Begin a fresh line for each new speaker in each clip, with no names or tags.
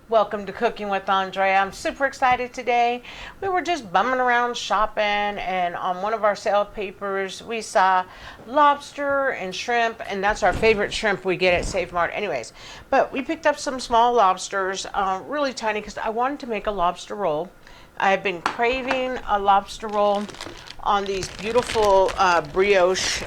Welcome to Cooking with Andrea. I'm super excited today. We were just bumming around shopping, and on one of our sale papers, we saw lobster and shrimp, and that's our favorite shrimp we get at Save Mart, anyways. But we picked up some small lobsters, really tiny, because I wanted to make a lobster roll. I've been craving a lobster roll on these beautiful brioche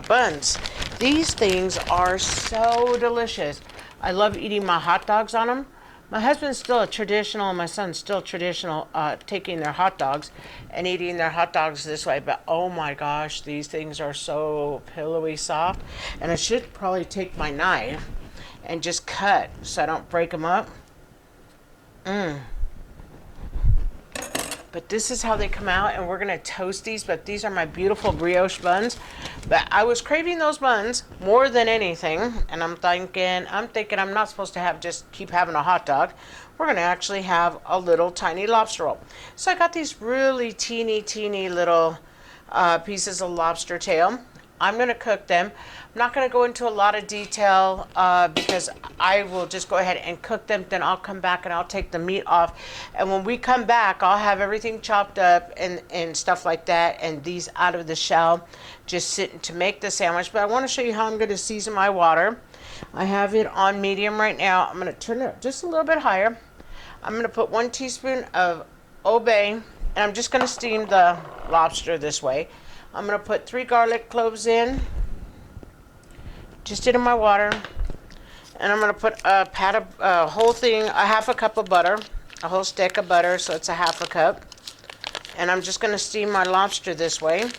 buns. These things are so delicious. I love eating my hot dogs on them. My husband's still a traditional, and my son's still traditional, taking their hot dogs and eating their hot dogs this way. But oh my gosh, these things are so pillowy soft. And I should probably take my knife and just cut so I don't break them up. But this is how they come out, and we're gonna toast these. But these are my beautiful brioche buns. But I was craving those buns more than anything, and I'm thinking I'm not supposed to have just keep having a hot dog. We're gonna actually have a little tiny lobster roll. So I got these really teeny little pieces of lobster tail. I'm going to cook them. I'm not going to go into a lot of detail because I will just go ahead and cook them. Then I'll come back and I'll take the meat off. And when we come back, I'll have everything chopped up and stuff like that. And these out of the shell, just sitting to make the sandwich. But I want to show you how I'm going to season my water. I have it on medium right now. I'm going to turn it just a little bit higher. I'm going to put 1 teaspoon of Old Bay. And I'm just going to steam the lobster this way. I'm going to put 3 garlic cloves in, just in my water, and I'm going to put a whole thing, a half a cup of butter, a whole stick of butter, so it's a half a cup, and I'm just going to steam my lobster this way.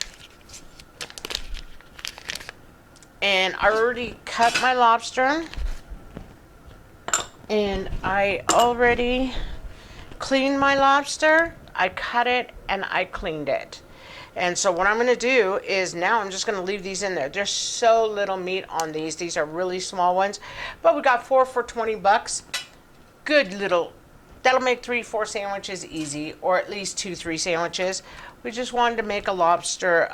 And I already cut my lobster, and I already cleaned my lobster. I cut it and I cleaned it. And so what I'm going to do is now I'm just going to leave these in there. There's so little meat on these. These are really small ones. But we got 4 for $20. Good little, that'll make 3-4 sandwiches easy, or at least 2-3 sandwiches. We just wanted to make a lobster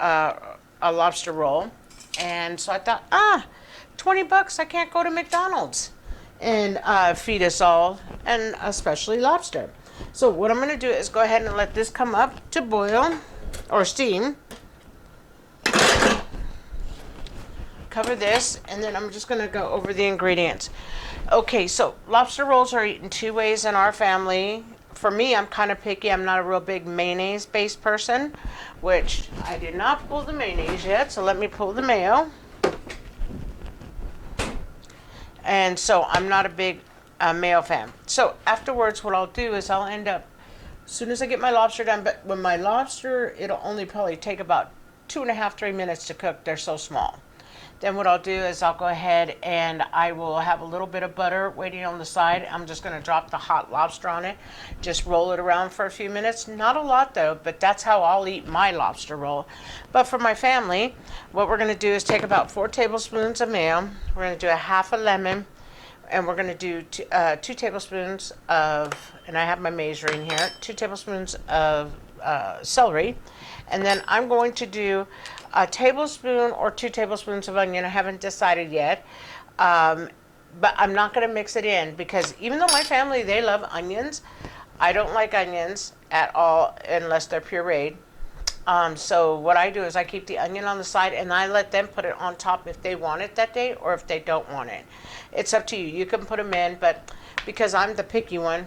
roll. And so I thought, $20, I can't go to McDonald's and feed us all, and especially lobster. So what I'm going to do is go ahead and let this come up to boil. Or steam. Cover this, and then I'm just going to go over the ingredients. Okay, so lobster rolls are eaten 2 ways in our family. For me, I'm kind of picky. I'm not a real big mayonnaise-based person, which I did not pull the mayonnaise yet, so let me pull the mayo. And so I'm not a big mayo fan. So afterwards, what I'll do is I'll end up, as soon as I get my lobster done, but when my lobster, it'll only probably take about 2.5-3 minutes to cook. They're so small. Then what I'll do is I'll go ahead and I will have a little bit of butter waiting on the side. I'm just going to drop the hot lobster on it. Just roll it around for a few minutes. Not a lot though, but that's how I'll eat my lobster roll. But for my family, what we're going to do is take about 4 tablespoons of mayo. We're going to do a half a lemon. And we're going to do 2 tablespoons of, and I have my measuring here, 2 tablespoons of celery. And then I'm going to do a tablespoon or 2 tablespoons of onion. I haven't decided yet. But I'm not going to mix it in because even though my family, they love onions, I don't like onions at all unless they're pureed. So what I do is I keep the onion on the side and I let them put it on top if they want it that day or if they don't want it. It's up to you. You can put them in, but because I'm the picky one,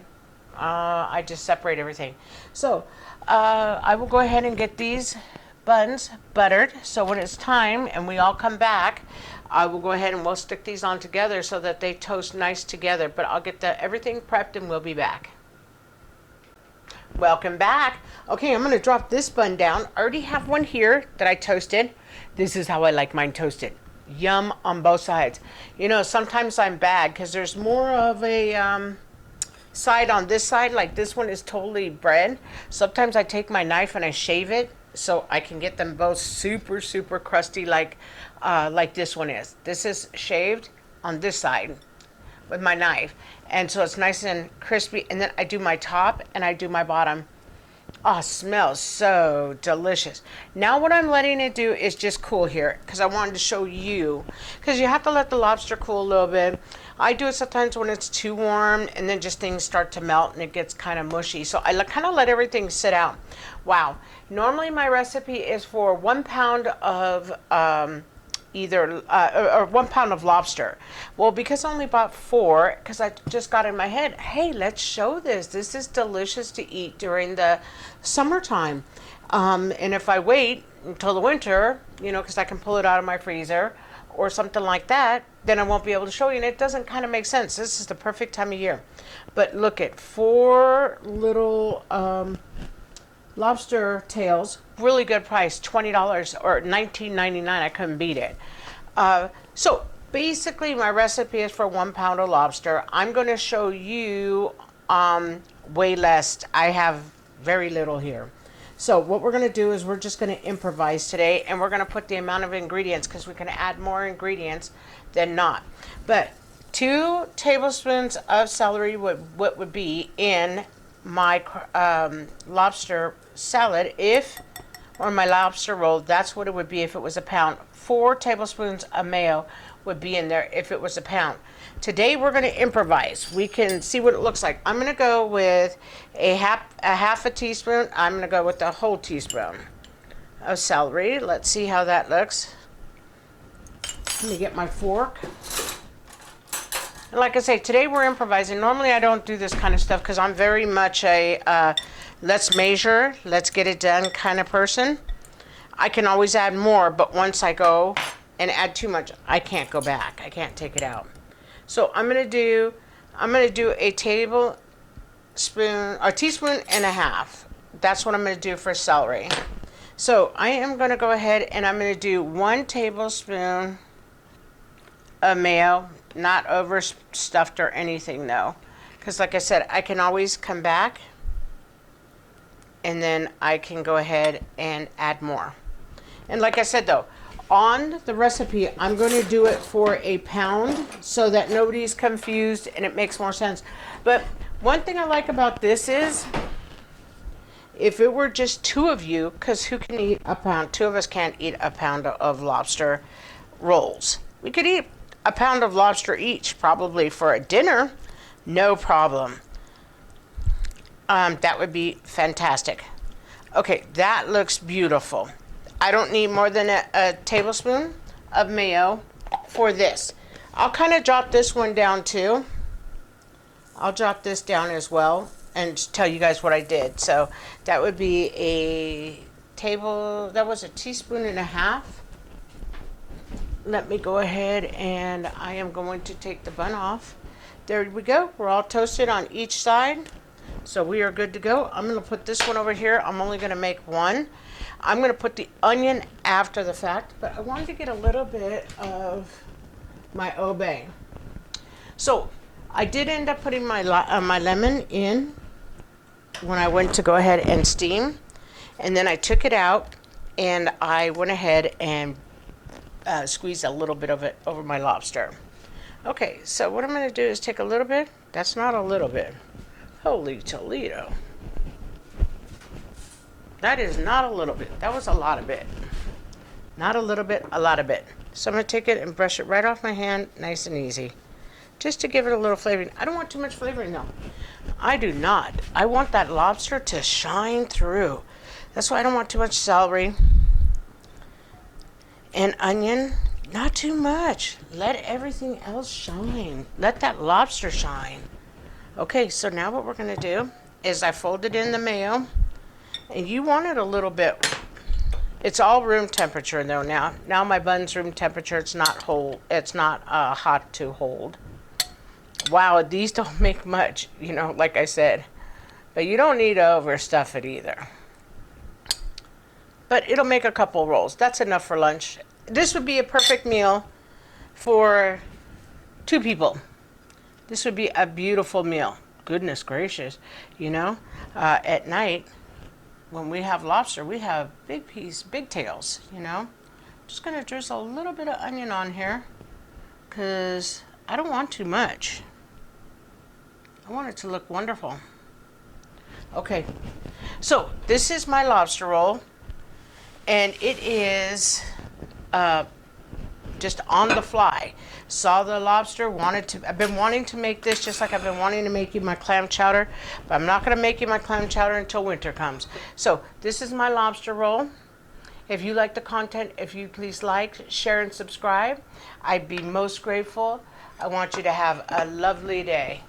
I just separate everything. So I will go ahead and get these buns buttered. So when it's time and we all come back, I will go ahead and we'll stick these on together so that they toast nice together. But I'll get everything prepped and we'll be back. Welcome back. Okay, I'm going to drop this bun down. I already have one here that I toasted. This is how I like mine toasted. Yum on both sides. You know, sometimes I'm bad because there's more of a side on this side. Like this one is totally bread. Sometimes I take my knife and I shave it so I can get them both super, super crusty like this one is. This is shaved on this side with my knife. And so it's nice and crispy. And then I do my top and I do my bottom. Oh, smells so delicious. Now what I'm letting it do is just cool here because I wanted to show you, because you have to let the lobster cool a little bit. I do it sometimes when it's too warm and then just things start to melt and it gets kind of mushy. So I kind of let everything sit out. Wow. Normally my recipe is for 1 pound of either or 1 pound of lobster. Well, because I only bought 4, because I just got in my head, hey, let's show this. This is delicious to eat during the summertime. And if I wait until the winter, because I can pull it out of my freezer or something like that, then I won't be able to show you. And it doesn't kind of make sense. This is the perfect time of year. But look at 4 little lobster tails, really good price, $20 or $19.99. I couldn't beat it. So basically my recipe is for 1 pound of lobster. I'm going to show you way less. I have very little here. So what we're going to do is we're just going to improvise today, and we're going to put the amount of ingredients because we can add more ingredients than not. But 2 tablespoons of celery would be in my lobster salad or my lobster roll. That's what it would be if it was a pound. 4 tablespoons of mayo would be in there if it was a pound. Today we're going to improvise. We can see what it looks like. I'm going to go with a half a teaspoon. I'm going to go with a whole teaspoon of celery. Let's see how that looks. Let me get my fork. And like I say, today we're improvising. Normally I don't do this kind of stuff because I'm very much a let's measure, let's get it done kind of person. I can always add more, but once I go and add too much, I can't go back. I can't take it out. So I'm gonna do a teaspoon and a half. That's what I'm gonna do for celery. So I am gonna go ahead and I'm gonna do 1 tablespoon of mayo. Not overstuffed or anything though, because like I said, I can always come back and then I can go ahead and add more. And like I said though, on the recipe I'm going to do it for a pound so that nobody's confused and it makes more sense. But one thing I like about this is if it were just 2 of you, because who can eat a pound? 2 of us can't eat a pound of lobster rolls. We could eat a pound of lobster each, probably for a dinner, no problem. That would be fantastic. Okay, that looks beautiful. I don't need more than a tablespoon of mayo for this. I'll kind of drop this one down too. I'll drop this down as well and tell you guys what I did. So that would be that was a teaspoon and a half. Let me go ahead and I am going to take the bun off. There we go. We're all toasted on each side. So we are good to go. I'm going to put this one over here. I'm only going to make 1. I'm going to put the onion after the fact, but I wanted to get a little bit of my obey. So I did end up putting my lemon in when I went to go ahead and steam. And then I took it out and I went ahead and squeeze a little bit of it over my lobster. Okay, so what I'm going to do is take a little bit. That's not a little bit. Holy Toledo. That is not a little bit. That was a lot of it. Not a little bit, a lot of it. So I'm going to take it and brush it right off my hand, nice and easy. Just to give it a little flavoring. I don't want too much flavoring though. I do not. I want that lobster to shine through. That's why I don't want too much celery. And onion, not too much. Let everything else shine. Let that lobster shine. Okay, so now what we're going to do is I folded in the mayo. And you want it a little bit. It's all room temperature though now. Now my bun's room temperature. It's not hot to hold. Wow, these don't make much, like I said. But you don't need to overstuff it either. But it'll make a couple rolls. That's enough for lunch. This would be a perfect meal for 2 people. This would be a beautiful meal. Goodness gracious. At night, when we have lobster, we have big tails, Just going to drizzle a little bit of onion on here because I don't want too much. I want it to look wonderful. Okay, so this is my lobster roll, and it is just on the fly. Saw the lobster, I've been wanting to make this just like I've been wanting to make you my clam chowder, but I'm not going to make you my clam chowder until winter comes. So this is my lobster roll. If you like the content, if you please like, share, and subscribe, I'd be most grateful. I want you to have a lovely day.